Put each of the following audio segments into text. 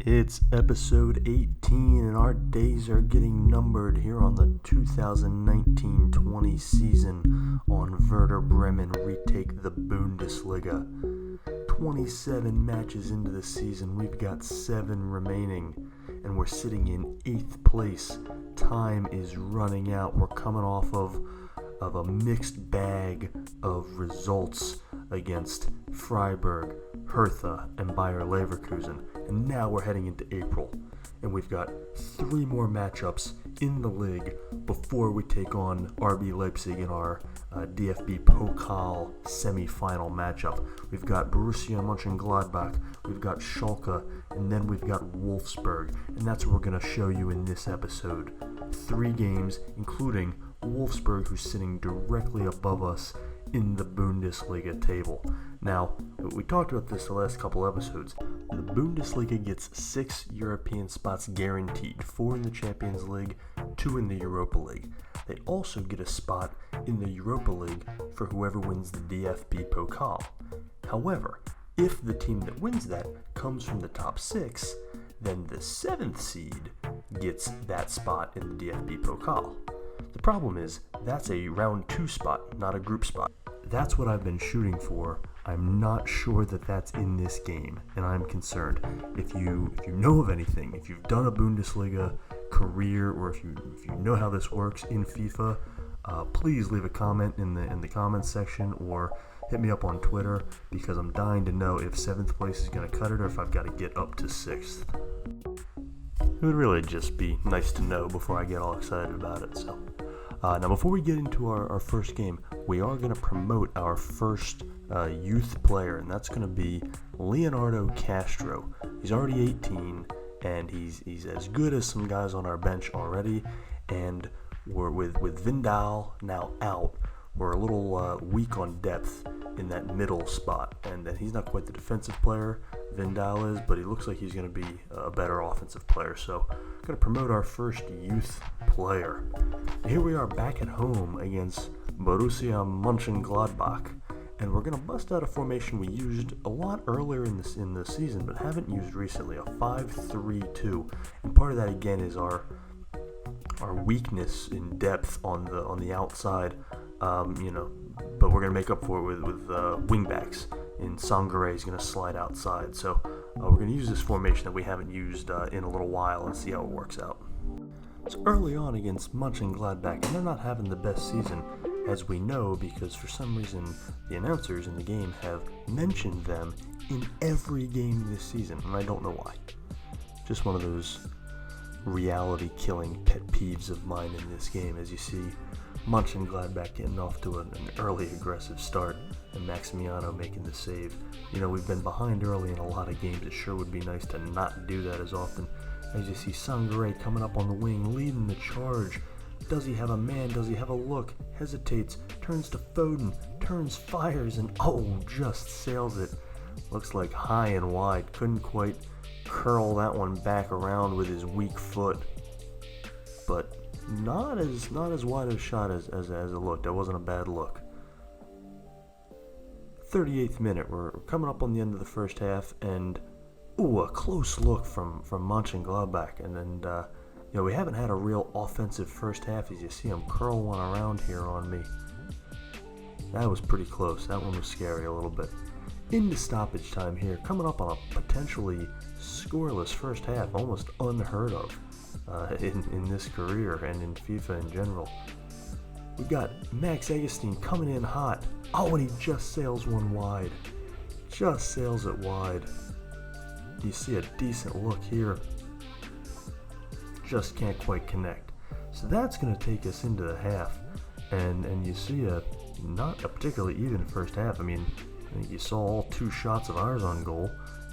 It's episode 18 and our days are getting numbered here on the 2019-20 season on Werder Bremen Retake the Bundesliga. 27 matches into the season, we've got 7 remaining and we're sitting in 8th place. Time is running out. We're coming off of a mixed bag of results against Freiburg, Hertha, and Bayer Leverkusen. And now we're heading into April, and we've got 3 more matchups in the league before we take on RB Leipzig in our DFB Pokal semi-final matchup. We've got Borussia Mönchengladbach, we've got Schalke, and then we've got Wolfsburg. And that's what we're going to show you in this episode. 3 games, including Wolfsburg, who's sitting directly above us in the Bundesliga table. Now, we talked about this the last couple episodes. The Bundesliga gets 6 European spots guaranteed, 4 in the Champions League, 2 in the Europa League. They also get a spot in the Europa League for whoever wins the DFB Pokal. However, if the team that wins that comes from the top 6, then the 7th seed gets that spot in the DFB Pokal. The problem is, that's a round 2 spot, not a group spot. That's what I've been shooting for. I'm not sure that that's in this game, and I'm concerned. If you know of anything, if you've done a Bundesliga career, or if you know how this works in FIFA, please leave a comment in the comments section, or hit me up on Twitter, because I'm dying to know if 7th place is going to cut it, or if I've got to get up to 6th. It would really just be nice to know before I get all excited about it. So, now before we get into our first game, we are going to promote our first youth player, and that's going to be Leonardo Castro. He's already 18, and he's as good as some guys on our bench already. And we're with Vindal now out, we're a little weak on depth in that middle spot, and he's not quite the defensive player Vindal is, but he looks like he's going to be a better offensive player. So I'm going to promote our first youth player. Here we are back at home against Borussia Mönchengladbach, and we're going to bust out a formation we used a lot earlier in the season, but haven't used recently, a 5-3-2. And part of that again is our weakness in depth on the outside, but we're going to make up for it with wingbacks. And Sangare is going to slide outside. So we're going to use this formation that we haven't used in a little while and see how it works out. It's early on against Mönchengladbach, and they're not having the best season, as we know, because for some reason the announcers in the game have mentioned them in every game this season, and I don't know why. Just one of those reality-killing pet peeves of mine in this game, as you see Mönchengladbach getting off to an early aggressive start, and Maximiano making the save. We've been behind early in a lot of games. It sure would be nice to not do that as often. As you see Sangare coming up on the wing, leading the charge. Does he have a man? Does he have a look? Hesitates, turns to Foden, fires, and just sails it. Looks like high and wide. Couldn't quite curl that one back around with his weak foot. But not as wide a shot as it looked. That wasn't a bad look. 38th minute, we're coming up on the end of the first half, and a close look from Mönchengladbach, and then we haven't had a real offensive first half, as you see him curl one around here on me. That was pretty close. That one was scary a little bit. Into stoppage time here, coming up on a potentially scoreless first half, almost unheard of in this career and in FIFA in general. We've got Max Augustin coming in hot. And he just sails one wide. Just sails it wide. You see a decent look here. Just can't quite connect. So that's going to take us into the half. And you see not a particularly even first half. I think you saw all 2 shots of ours on goal,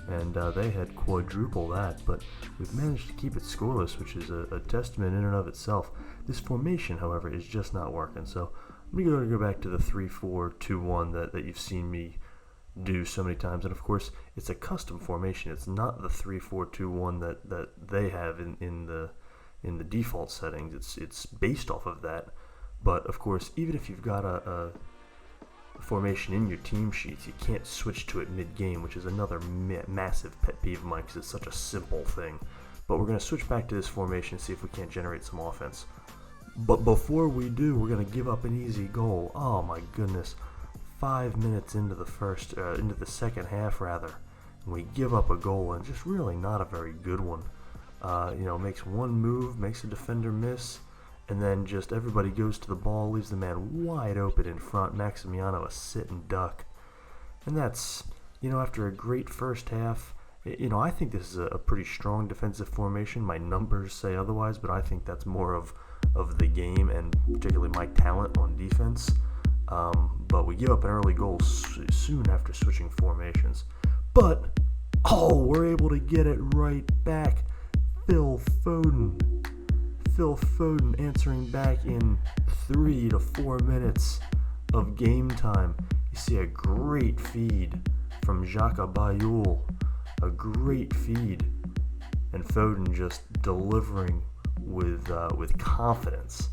and they had quadruple that, but we've managed to keep it scoreless, which is a testament in and of itself. This formation, however, is just not working, so I'm going to go back to the 3-4-2-1 that you've seen me do so many times, and of course, it's a custom formation. It's not the 3-4-2-1 that they have in the default settings. It's based off of that, but of course, even if you've got a formation in your team sheets, you can't switch to it mid-game, which is another massive pet peeve of mine because it's such a simple thing. But we're going to switch back to this formation and see if we can't generate some offense. But before we do, we're going to give up an easy goal. Oh my goodness. 5 minutes into the second half rather, and we give up a goal, and just really not a very good one. Makes one move, makes a defender miss, and then just everybody goes to the ball, leaves the man wide open in front. Maximiano a sit and duck. And that's, after a great first half, I think this is a pretty strong defensive formation. My numbers say otherwise, but I think that's more of the game and particularly my talent on defense. But we give up an early goal soon after switching formations. But, we're able to get it right back. Phil Foden answering back in 3 to 4 minutes of game time. You see a great feed from Xhaka Bayul. A great feed. And Foden just delivering with confidence,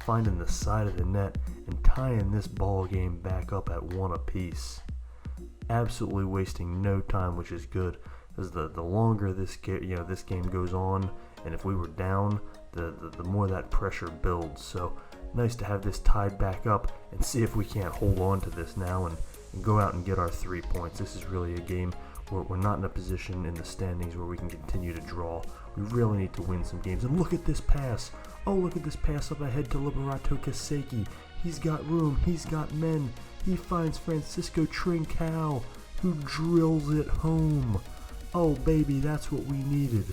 finding the side of the net and tying this ball game back up at 1 apiece. Absolutely wasting no time, which is good, because the longer this game goes on, and if we were down, the more that pressure builds. So nice to have this tied back up and see if we can't hold on to this now and go out and get our 3 points. This is really a game where we're not in a position in the standings where we can continue to draw. We really need to win some games. And look at this pass. Oh, look at this pass up ahead to Liberato Kaseki. He's got room. He's got men. He finds Francisco Trincao, who drills it home. Oh, baby, that's what we needed.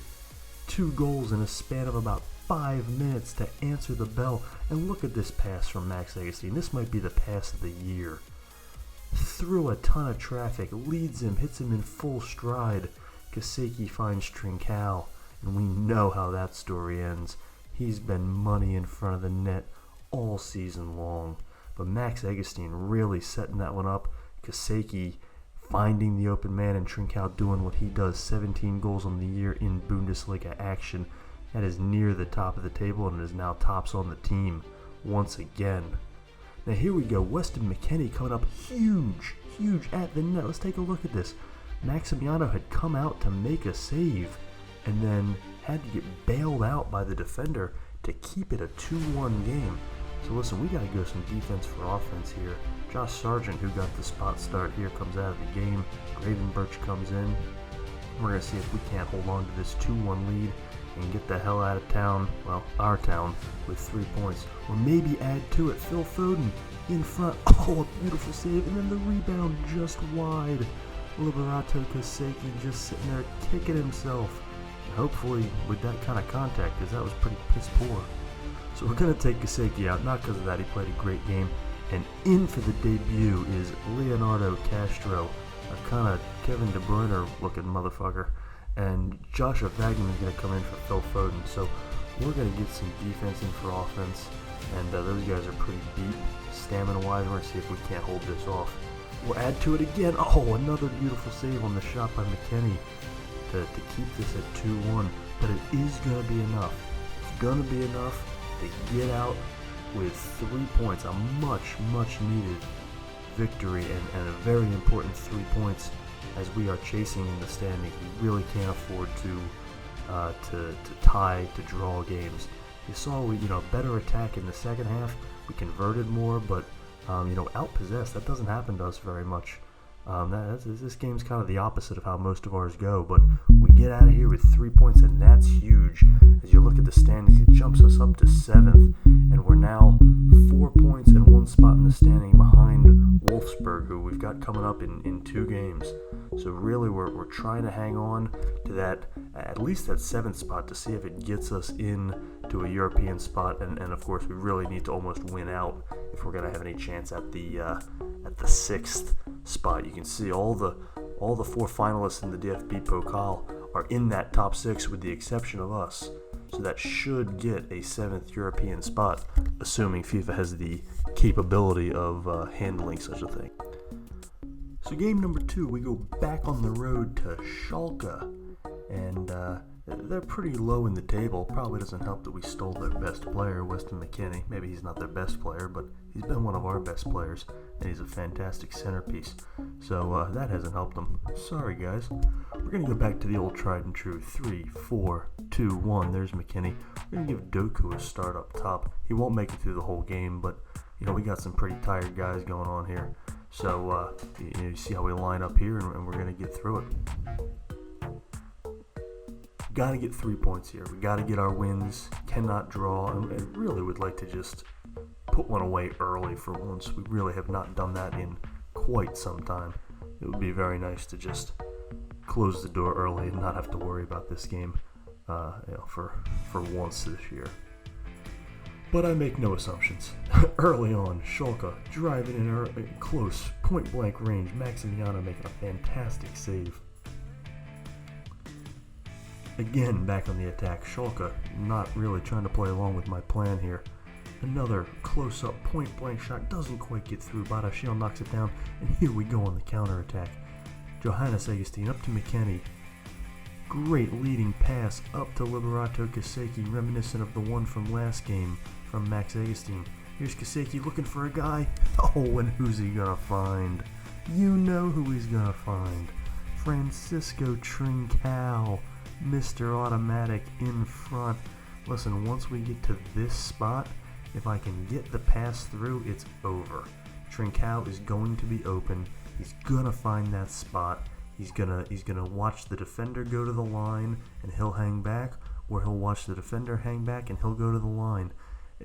2 goals in a span of about 5 minutes to answer the bell. And look at this pass from Max Agustin. This might be the pass of the year. Through a ton of traffic, leads him, hits him in full stride. Kaseki finds Trincao, and we know how that story ends. He's been money in front of the net all season long. But Max Agustin really setting that one up. Kaseki finding the open man, and Trincao doing what he does. 17 goals on the year in Bundesliga action. That is near the top of the table and is now tops on the team once again. Now here we go, Weston McKennie coming up huge at the net. Let's take a look at this. Maximiano had come out to make a save and then had to get bailed out by the defender to keep it a 2-1 game. So listen, we got to go some defense for offense here. Josh Sargent, who got the spot start here, comes out of the game. Gravenberch comes in. We're going to see if we can't hold on to this 2-1 lead and get the hell out of town, well, our town, with 3 points. Or maybe add to it. Phil Foden in front. Oh, a beautiful save. And then the rebound just wide. Liberato Kaseki just sitting there kicking himself. And hopefully with that kind of contact, because that was pretty piss poor. So we're going to take Kaseki out, not because of that. He played a great game. And in for the debut is Leonardo Castro, a kind of Kevin De Bruyne looking motherfucker. And Joshua Wagner is going to come in for Phil Foden. So we're going to get some defense in for offense. And those guys are pretty deep stamina-wise. We're going to see if we can't hold this off. We'll add to it again. Oh, another beautiful save on the shot by McKennie to keep this at 2-1. But it is going to be enough. It's going to be enough to get out with 3 points. A much needed victory and a very important 3 points as we are chasing in the standings. We really can't afford to tie, to draw games. You saw better attack in the second half. We converted more, but outpossessed. That doesn't happen to us very much. This game's kind of the opposite of how most of ours go, but we get out of here with 3 points, and that's huge. As you look at the standings, it jumps us up to 7th, and we're now 4 points and 1 spot in the standing behind Wolfsburg, who we've got coming up in 2 games. So really, we're trying to hang on to that, at least that 7th spot, to see if it gets us in to a European spot, and of course, we really need to almost win out if we're going to have any chance at the 6th spot. You can see all the 4 finalists in the DFB Pokal are in that top 6 with the exception of us. So that should get a 7th European spot, assuming FIFA has the capability of handling such a thing. So game number 2, we go back on the road to Schalke, and They're pretty low in the table. Probably doesn't help that we stole their best player, Weston McKennie. Maybe he's not their best player, but he's been one of our best players, and he's a fantastic centerpiece. So that hasn't helped them. Sorry, guys. We're going to go back to the old tried and true 3, 4, 2, 1. There's McKennie. We're going to give Doku a start up top. He won't make it through the whole game, but we got some pretty tired guys going on here. So you see how we line up here, and we're going to get through it. Got to get 3 points here. We got to get our wins. Cannot draw. And really would like to just put one away early for once. We really have not done that in quite some time. It would be very nice to just close the door early and not have to worry about this game for once this year. But I make no assumptions. Early on, Schalke driving in close, point-blank range. Maximiano making a fantastic save. Again, back on the attack. Schalke not really trying to play along with my plan here. Another close-up, point-blank shot. Doesn't quite get through. Badashiel knocks it down. And here we go on the counter-attack. Johannes Augustin up to McKennie. Great leading pass up to Liberato Kaseki, reminiscent of the one from last game from Max Augustin. Here's Kaseki looking for a guy. Oh, and who's he going to find? You know who he's going to find. Francisco Trincao. Mr. Automatic in front. Listen, once we get to this spot, if I can get the pass through, it's over. Trincao is going to be open. He's gonna find that spot. He's gonna watch the defender go to the line and he'll hang back, or he'll watch the defender hang back and he'll go to the line.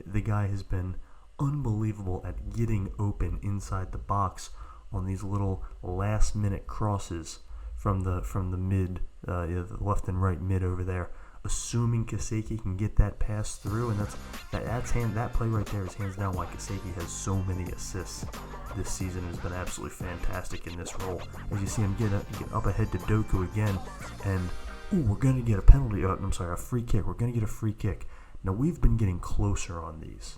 The guy has been unbelievable at getting open inside the box on these little last-minute crosses from the mid, the left and right mid over there. Assuming Kaseki can get that pass through, and that play right there is hands down why Kaseki has so many assists this season. Has been absolutely fantastic in this role. As you see him get up ahead to Doku again, and we're gonna get a penalty. A free kick. We're gonna get a free kick. Now we've been getting closer on these.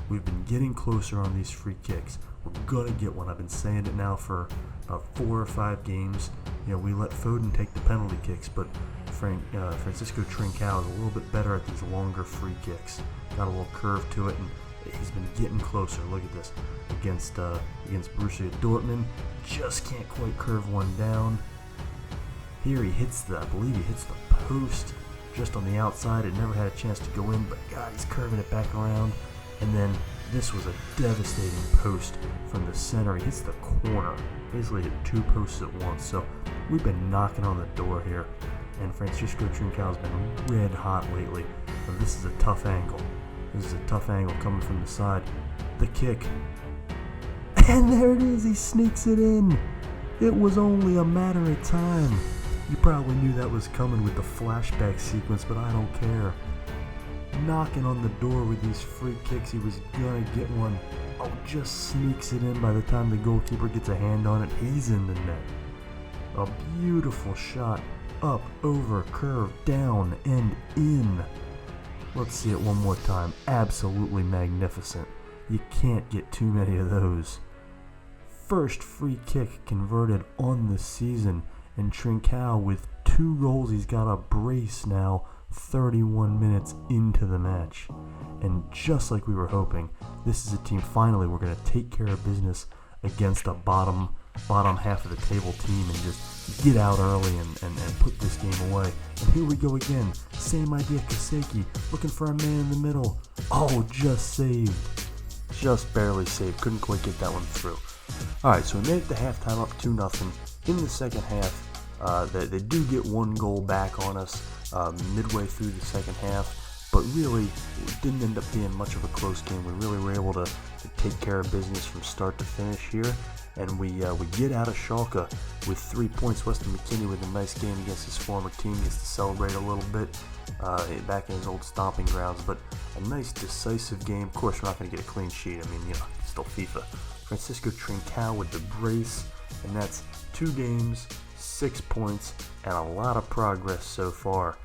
We've been getting closer on these free kicks. We're gonna get one. I've been saying it now for about 4 or 5 games. We let Foden take the penalty kicks, but Francisco Trincao is a little bit better at these longer free kicks. Got a little curve to it, and he's been getting closer. Look at this against Borussia Dortmund. Just can't quite curve one down. Here I believe he hits the post just on the outside. It never had a chance to go in, but God, he's curving it back around. And then this was a devastating post from the center. He hits the corner. Basically hit 2 posts at once. So we've been knocking on the door here. And Francisco Trincao has been red hot lately. So this is a tough angle. This is a tough angle coming from the side. The kick. And there it is. He sneaks it in. It was only a matter of time. You probably knew that was coming with the flashback sequence, but I don't care. Knocking on the door with these free kicks. He was gonna get one. Oh, just sneaks it in by the time the goalkeeper gets a hand on it. He's in the net. A beautiful shot. Up, over, curve, down, and in. Let's see it one more time. Absolutely magnificent. You can't get too many of those. First free kick converted on the season. And Trincao with 2 goals. He's got a brace now. 31 minutes into the match. And just like we were hoping, this is a team, finally, we're going to take care of business against a bottom half of the table team and just get out early and put this game away. And here we go again. Same idea, Kaseki, looking for a man in the middle. Oh, just saved. Just barely saved. Couldn't quite get that one through. Alright, so we made it to halftime up 2-0. In the second half, they do get 1 goal back on us midway through the second half, but really it didn't end up being much of a close game. We really were able to take care of business from start to finish here, and we get out of Schalke with 3 points. Weston McKennie with a nice game against his former team, gets to celebrate a little bit back in his old stomping grounds, but a nice decisive game. Of course, we're not going to get a clean sheet. I mean, it's still FIFA. Francisco Trincao with the brace, and that's 2 games, 6 points, and a lot of progress so far.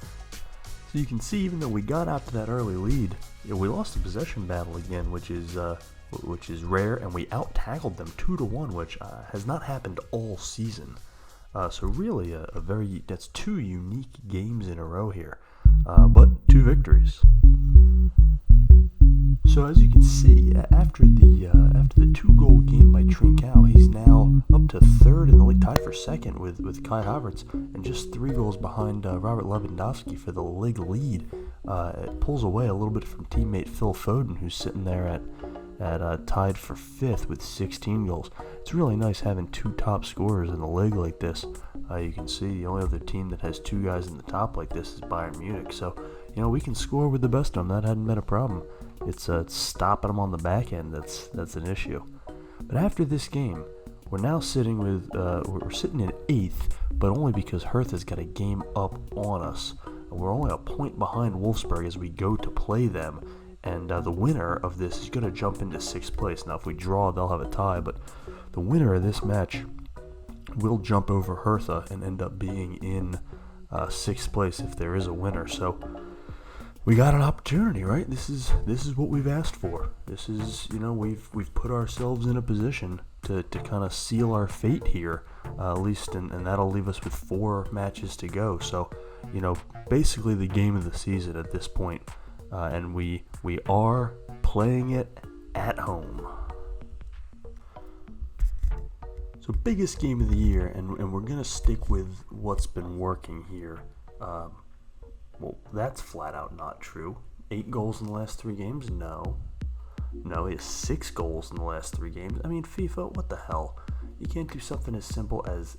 So you can see, even though we got out to that early lead, we lost the possession battle again, which is rare, and we out-tackled them 2-1, which has not happened all season. So really that's two unique games in a row here, but two victories. So as you can see, after the 2-goal game by Trincao, he's now up to third in the league, tied for second with Kai Havertz, and just 3 goals behind Robert Lewandowski for the league lead. It pulls away a little bit from teammate Phil Foden, who's sitting there at tied for 5th with 16 goals. It's really nice having 2 top scorers in the league like this. You can see the only other team that has 2 guys in the top like this is Bayern Munich. So, we can score with the best of them. That hadn't been a problem. It's stopping them on the back end that's an issue. But after this game, we're now sitting we're sitting in 8th, but only because Hertha's got a game up on us. We're only a point behind Wolfsburg as we go to play them. And the winner of this is going to jump into 6th place. Now, if we draw, they'll have a tie, but the winner of this match will jump over Hertha and end up being in 6th place if there is a winner. So we got an opportunity, right? This is what we've asked for. This is, we've put ourselves in a position to kind of seal our fate here, at least, and that'll leave us with 4 matches to go. So, basically the game of the season at this point. And we are playing it at home. So biggest game of the year, and we're going to stick with what's been working here. Well, that's flat out not true. 8 goals in the last 3 games? No, he has 6 goals in the last 3 games. I mean, FIFA, what the hell? You can't do something as simple as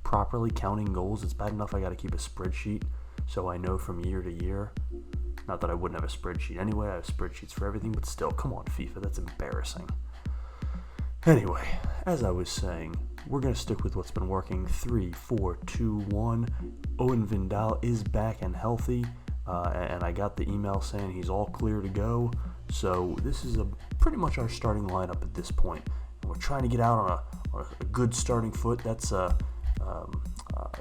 properly counting goals. It's bad enough I got to keep a spreadsheet so I know from year to year. Not that I wouldn't have a spreadsheet anyway. I have spreadsheets for everything, but still, come on, FIFA, that's embarrassing. Anyway, as I was saying, we're going to stick with what's been working. 3, 4, 2, 1. Owen Vindal is back and healthy, and I got the email saying he's all clear to go. So this is pretty much our starting lineup at this point. And we're trying to get out on a good starting foot. That's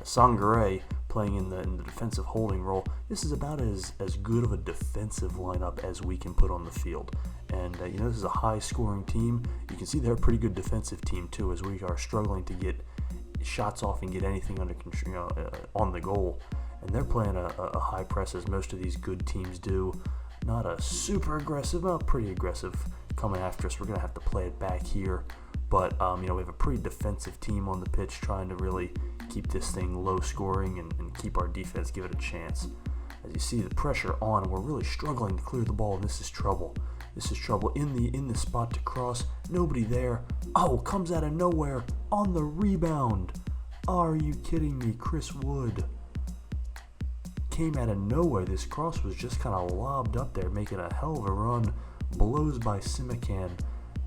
Sangare playing in the defensive holding role. This is about as good of a defensive lineup as we can put on the field. And, this is a high-scoring team. You can see they're a pretty good defensive team, too, as we are struggling to get shots off and get anything under control, on the goal. And they're playing a high press, as most of these good teams do. Not a super aggressive, but pretty aggressive coming after us. We're going to have to play it back here. But, we have a pretty defensive team on the pitch trying to really keep this thing low-scoring and keep our defense, give it a chance. As you see, the pressure on, we're really struggling to clear the ball, and this is trouble. This is trouble in the spot to cross. Nobody there. Oh, comes out of nowhere on the rebound. Are you kidding me? Chris Wood came out of nowhere. This cross was just kind of lobbed up there, making a hell of a run. Blows by Simican.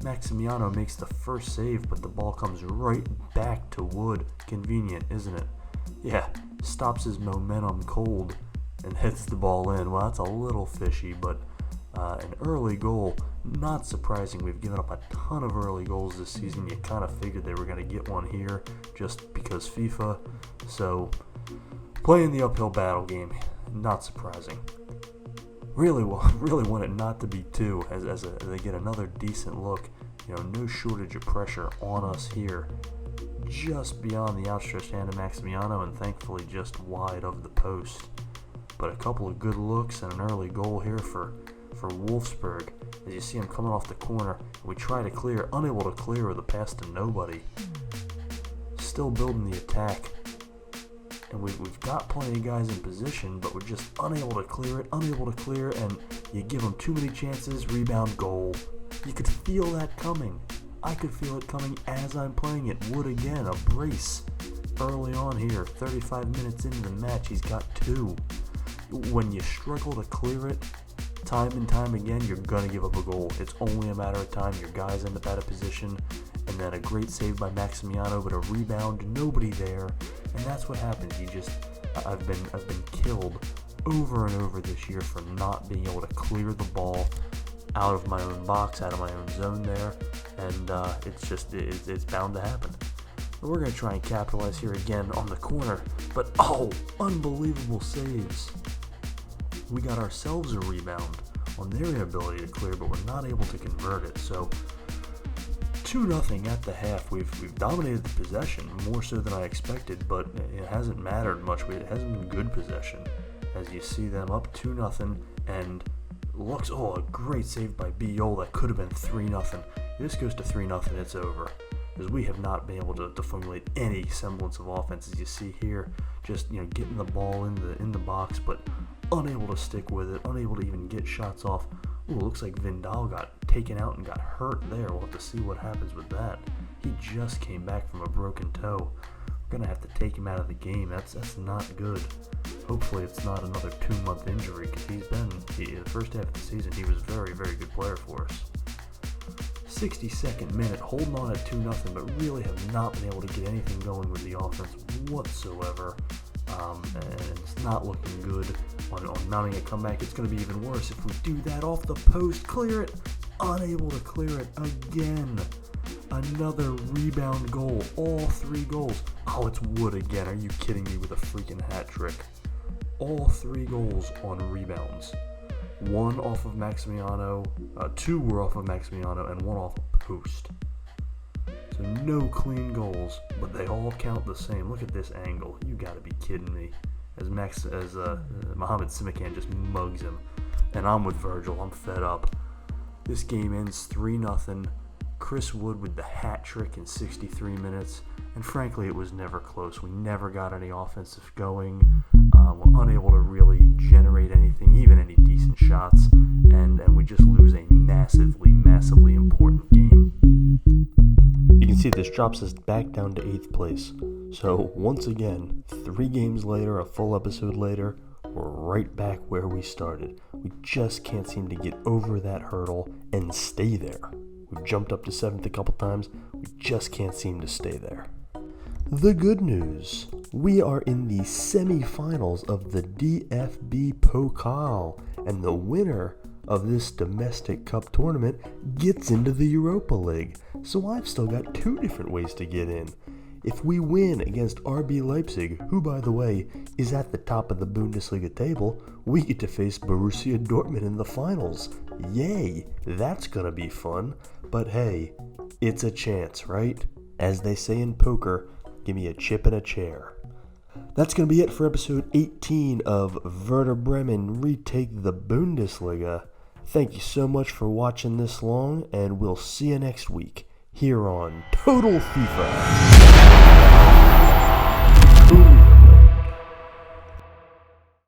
Maximiano makes the first save, but the ball comes right back to Wood. Convenient, isn't it? Yeah, stops his momentum cold and hits the ball in. Well, that's a little fishy, but an early goal, not surprising. We've given up a ton of early goals this season. You kind of figured they were going to get one here just because FIFA. So, playing the uphill battle game, not surprising. Really want it not to be 2 as they get another decent look. No shortage of pressure on us here. Just beyond the outstretched hand of Maximiano and thankfully just wide of the post. But a couple of good looks and an early goal here for Wolfsburg. As you see him coming off the corner, we try to clear, unable to clear with a pass to nobody. Still building the attack. And we've got plenty of guys in position, but we're just unable to clear it, and you give them too many chances, rebound, goal. You could feel that coming. I could feel it coming as I'm playing it. Wood again, a brace early on here. 35 minutes into the match, he's got 2. When you struggle to clear it, time and time again, you're going to give up a goal. It's only a matter of time. Your guys end up out of position, and then a great save by Maximiano, but a rebound, nobody there, and that's what happens. I've been killed over and over this year for not being able to clear the ball out of my own box, out of my own zone there, and it's bound to happen. We're going to try and capitalize here again on the corner, but unbelievable saves. We got ourselves a rebound on their inability to clear, but we're not able to convert it. So 2-0 at the half. We've dominated the possession more so than I expected, but it hasn't mattered much. It hasn't been good possession. As you see them up 2-0, and looks, a great save by Biol. That could have been 3-0. This goes to 3-0, it's over. Because we have not been able to formulate any semblance of offense, as you see here. Just getting the ball in the box, but unable to stick with it, unable to even get shots off. Ooh, looks like Vindal got taken out and got hurt there. We'll have to see what happens with that. He just came back from a broken toe. We're gonna have to take him out of the game. That's not good. Hopefully it's not another 2-month injury, because in the first half of the season, he was a very, very good player for us. 62nd minute, holding on at 2-0, but really have not been able to get anything going with the offense whatsoever. And it's not looking good on mounting a comeback. It's going to be even worse if we do that off the post. Clear it. Unable to clear it again. Another rebound goal. All 3 goals. Oh, it's Wood again. Are you kidding me with a freaking hat trick? All 3 goals on rebounds. 1 off of Maximiano, 2 were off of Maximiano, and 1 off a post. So no clean goals, but they all count the same. Look at this angle. You gotta be kidding me. As Mohamed Simikan just mugs him. And I'm with Virgil. I'm fed up. This game ends 3-0. Chris Wood with the hat trick in 63 minutes. And frankly, it was never close. We never got any offensive going. We're unable to really generate anything, even any decent shots. And we just lose a massively, massively important game. You can see this drops us back down to 8th place. So once again, 3 games later, a full episode later, we're right back where we started. We just can't seem to get over that hurdle and stay there. We've jumped up to 7th a couple times. We just can't seem to stay there. The good news, we are in the semi-finals of the DFB Pokal, and the winner of this domestic cup tournament gets into the Europa League. So I've still got 2 different ways to get in. If we win against RB Leipzig, who by the way is at the top of the Bundesliga table, we get to face Borussia Dortmund in the finals. Yay, that's gonna be fun. But hey, it's a chance, right? As they say in poker, give me a chip and a chair. That's going to be it for episode 18 of Werder Bremen Retake the Bundesliga. Thank you so much for watching this long, and we'll see you next week here on Total FIFA.